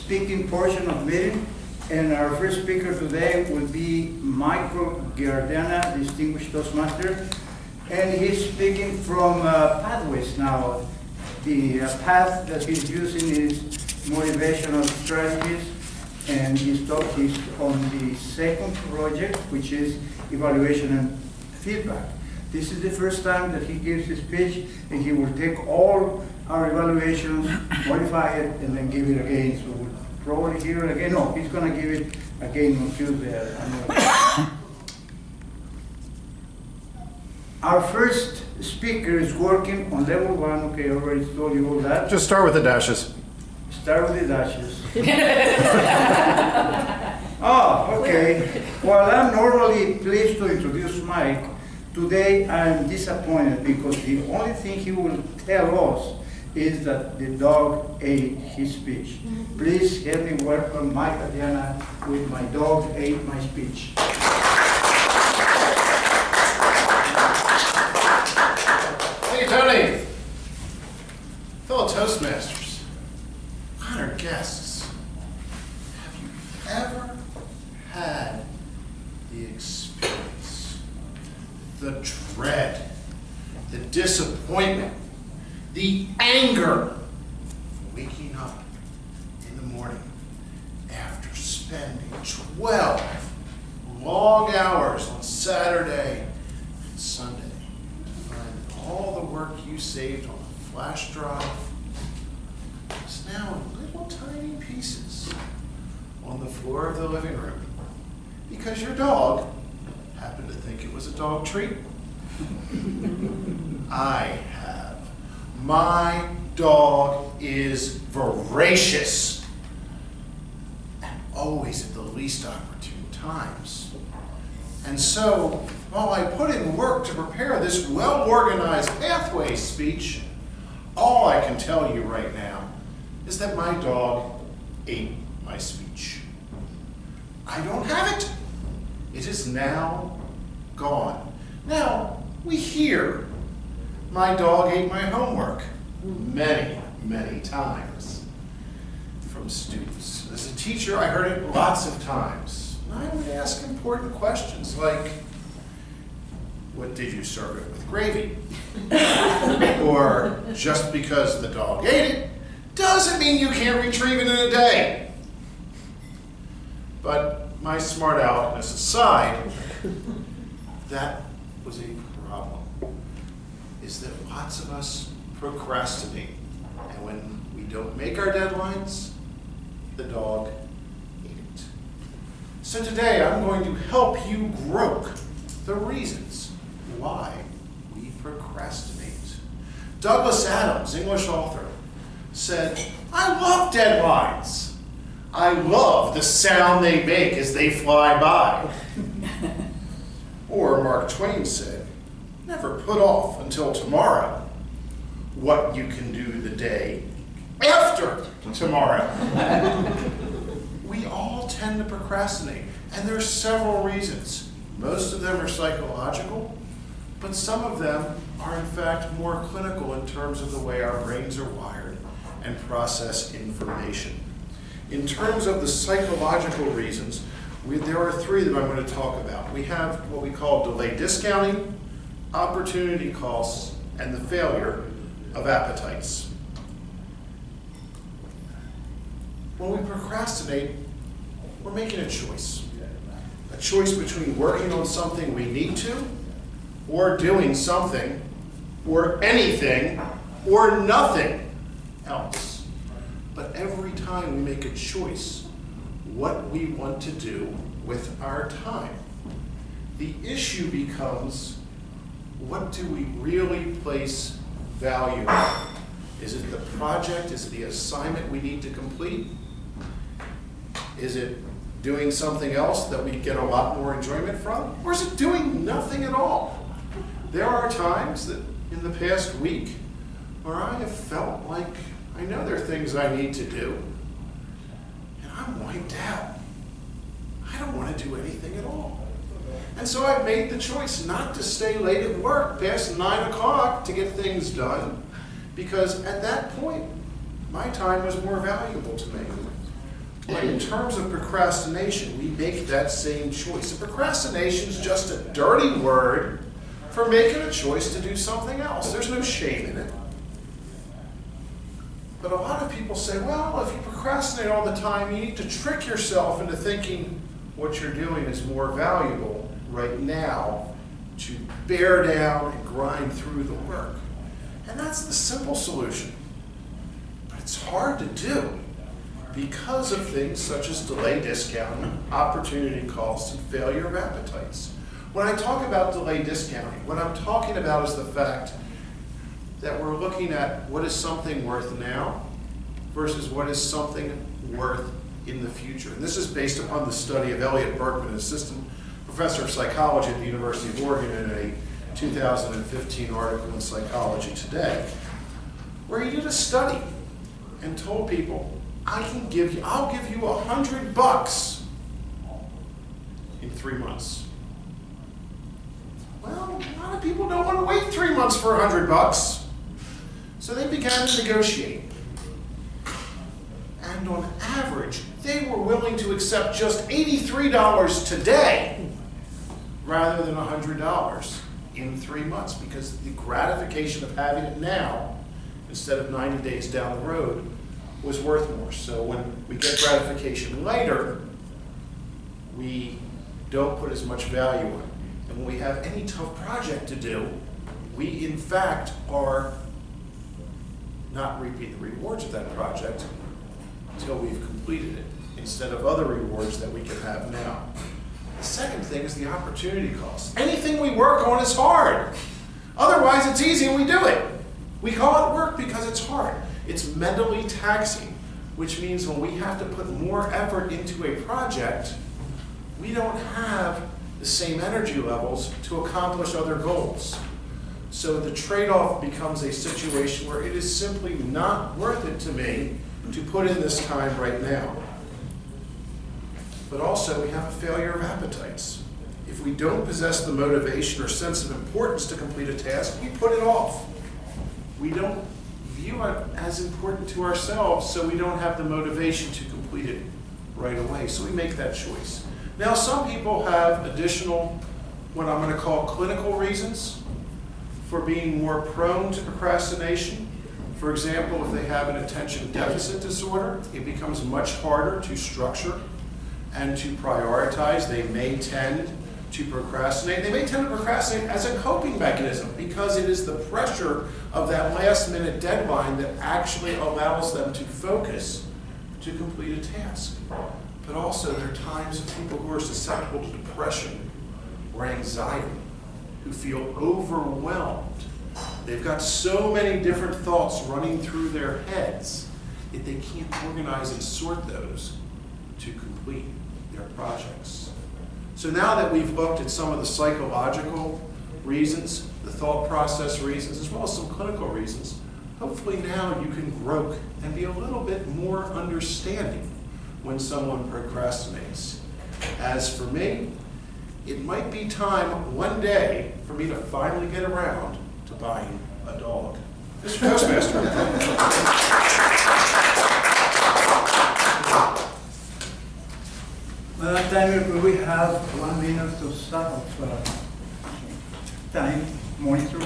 speaking portion of the meeting. And our first speaker today will be Michael Giardina, Distinguished Toastmaster. And he's speaking from Pathways now. The path that he's using is Motivational Strategies. And he's on the second project, which is Evaluation and Feedback. This is the first time that he gives his speech, and he will take all our evaluations, modify it, and then give it again. So we'll probably hear it again. No, he's going to give it again on Tuesday. Our first speaker is working on level 1. Okay, I already told you all that. Just start with the dashes. Start with the dashes. Oh, okay. While I'm normally pleased to introduce Mike, today I'm disappointed because the only thing he will tell us is that the dog ate his speech. Please help me welcome Mike Adriana with "My dog ate my speech." Hey, Tony. Fellow Toastmasters, honored guests, have you ever had the experience, the dread, the disappointment, the anger of waking up in the morning after spending 12 long hours on Saturday and Sunday to find that all the work you saved on a flash drive is now in little tiny pieces on the floor of the living room because your dog happened to think it was a dog treat? I have. My dog is voracious and always at the least opportune times. And so, while I put in work to prepare this well-organized pathway speech, all I can tell you right now is that my dog ate my speech. I don't have it. It is now gone. Now, we hear my dog ate my homework many, many times from students. As a teacher, I heard it lots of times. I would ask important questions like, what did you serve it with gravy? Or, just because the dog ate it doesn't mean you can't retrieve it in a day. But my smart aleckness aside, that was a problem. Is that lots of us procrastinate. And when we don't make our deadlines, the dog ate it. So today I'm going to help you grope the reasons why we procrastinate. Douglas Adams, English author, said, "I love deadlines. I love the sound they make as they fly by." Or Mark Twain said, "Never put off until tomorrow what you can do the day after tomorrow." We all tend to procrastinate, and there are several reasons. Most of them are psychological, but some of them are in fact more clinical in terms of the way our brains are wired and process information. In terms of the psychological reasons, there are three that I'm going to talk about. We have what we call delayed discounting, opportunity costs, and the failure of appetites. When we procrastinate, we're making a choice. A choice between working on something we need to, or doing something, or anything, or nothing else. But every time we make a choice, what we want to do with our time, the issue becomes, what do we really place value on? Is it the project? Is it the assignment we need to complete? Is it doing something else that we get a lot more enjoyment from? Or is it doing nothing at all? There are times that in the past week where I have felt like I know there are things I need to do, and I'm wiped out. I don't want to do anything at all. And so I've made the choice not to stay late at work past 9 o'clock to get things done, because at that point, my time was more valuable to me. But in terms of procrastination, we make that same choice. And procrastination is just a dirty word for making a choice to do something else. There's no shame in it. But a lot of people say, well, if you procrastinate all the time, you need to trick yourself into thinking what you're doing is more valuable right now to bear down and grind through the work. And that's the simple solution. But it's hard to do because of things such as delay discounting, opportunity costs, and failure of appetites. When I talk about delay discounting, what I'm talking about is the fact that we're looking at what is something worth now versus what is something worth in the future. And this is based upon the study of Elliot Berkman, an assistant professor of psychology at the University of Oregon, in a 2015 article in Psychology Today, where he did a study and told people, I'll give you $100 in 3 months. Well, a lot of people don't want to wait 3 months for $100. So they began to negotiate. And on average, they were willing to accept just $83 today rather than $100 in 3 months, because the gratification of having it now instead of 90 days down the road was worth more. So when we get gratification later, we don't put as much value on it. And when we have any tough project to do, we in fact are not reaping the rewards of that project until we've completed it, instead of other rewards that we can have now. The second thing is the opportunity cost. Anything we work on is hard. Otherwise, it's easy and we do it. We call it work because it's hard. It's mentally taxing, which means when we have to put more effort into a project, we don't have the same energy levels to accomplish other goals. So the trade-off becomes a situation where it is simply not worth it to me to put in this time right now. But also we have a failure of appetites. If we don't possess the motivation or sense of importance to complete a task, we put it off. We don't view it as important to ourselves, so we don't have the motivation to complete it right away. So we make that choice. Now, some people have additional, what I'm going to call clinical reasons for being more prone to procrastination. For example, if they have an attention deficit disorder, it becomes much harder to structure and to prioritize. They may tend to procrastinate. They may tend to procrastinate as a coping mechanism because it is the pressure of that last-minute deadline that actually allows them to focus to complete a task. But also there are times of people who are susceptible to depression or anxiety, who feel overwhelmed. They've got so many different thoughts running through their heads that they can't organize and sort those to complete their projects. So now that we've looked at some of the psychological reasons, the thought process reasons, as well as some clinical reasons, hopefully now you can grow and be a little bit more understanding when someone procrastinates. As for me, it might be time one day for me to finally get around to buying a dog. Mr. Toastmaster. Madam Timer, will we have 1 minute to start of time monitor?